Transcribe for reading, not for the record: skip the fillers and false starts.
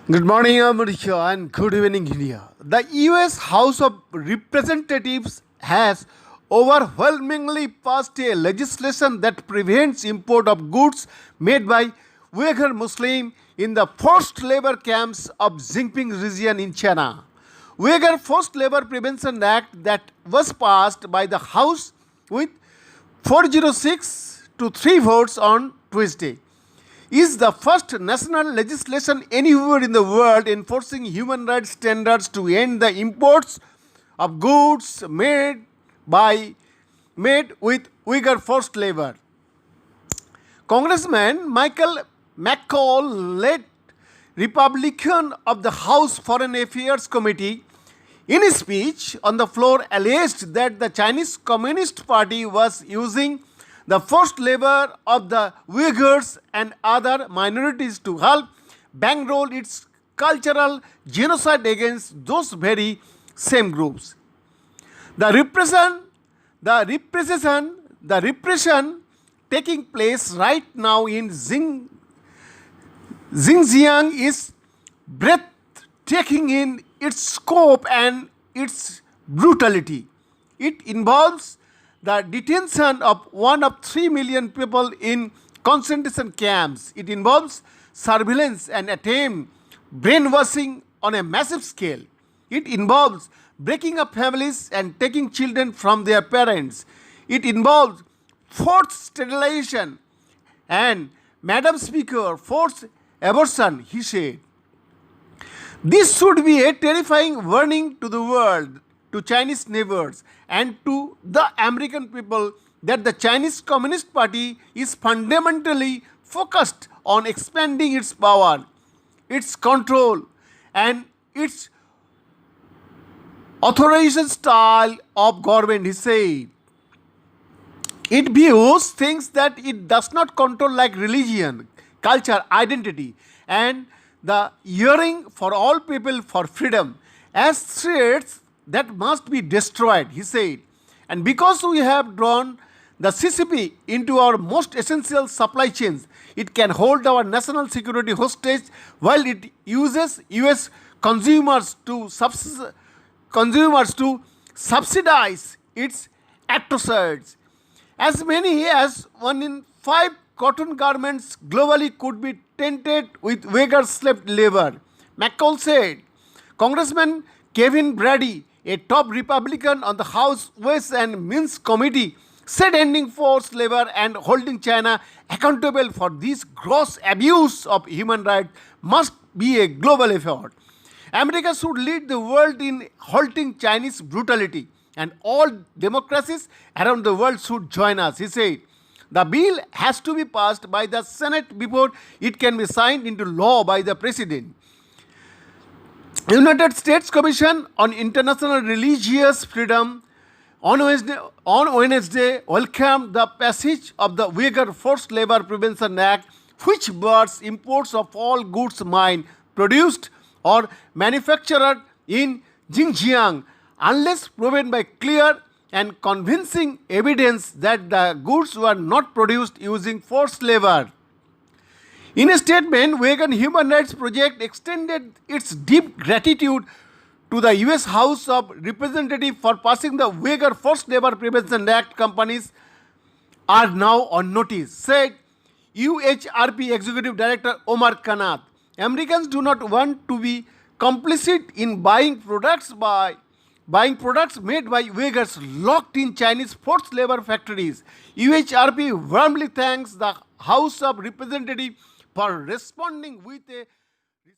Good morning, America, and good evening, India. The US House of Representatives has overwhelmingly passed a legislation that prevents import of goods made by Uyghur Muslim in the forced labor camps of Xinjiang region in China. Uyghur Forced Labor Prevention Act that was passed by the House with 406 to 3 votes on Tuesday is the first national legislation anywhere in the world enforcing human rights standards to end the imports of goods made with Uyghur forced labor. Congressman Michael McCall, led Republican of the House Foreign Affairs Committee, in his speech on the floor alleged that the Chinese Communist Party was using the forced labor of the Uyghurs and other minorities to help bankroll its cultural genocide against those very same groups. The repression taking place right now in Xinjiang is breathtaking in its scope and its brutality. It involves the detention of 1 of 3 million people in concentration camps. It involves surveillance and attempt brainwashing on a massive scale. It involves breaking up families and taking children from their parents. It involves forced sterilization and, Madam Speaker, forced abortion, he said. This should be a terrifying warning to the world, to Chinese neighbors, and to the American people that the Chinese Communist Party is fundamentally focused on expanding its power, its control, and its authorization style of government, he said. It views things that it does not control, like religion, culture, identity, and the yearning for all people for freedom, as threats that must be destroyed, he said. And because we have drawn the CCP into our most essential supply chains, it can hold our national security hostage while it uses US consumers to subsidize its atrocities. As many as 1 in 5 cotton garments globally could be tainted with Uyghur slave labor, McCall said. Congressman Kevin Brady, a top Republican on the House Ways and Means Committee, said ending forced labor and holding China accountable for this gross abuse of human rights must be a global effort. America should lead the world in halting Chinese brutality, and all democracies around the world should join us, he said. The bill has to be passed by the Senate before it can be signed into law by the President. United States Commission on International Religious Freedom on Wednesday welcomed the passage of the Uyghur Forced Labor Prevention Act, which bars imports of all goods mined, produced, or manufactured in Xinjiang unless proven by clear and convincing evidence that the goods were not produced using forced labor. In a statement, Uyghur Human Rights Project extended its deep gratitude to the US House of Representatives for passing the Uyghur Forced Labor Prevention Act. Companies are now on notice, said UHRP Executive Director Omar Kanath. Americans do not want to be complicit in buying products made by Uyghurs locked in Chinese forced labor factories. UHRP warmly thanks the House of Representatives for responding with a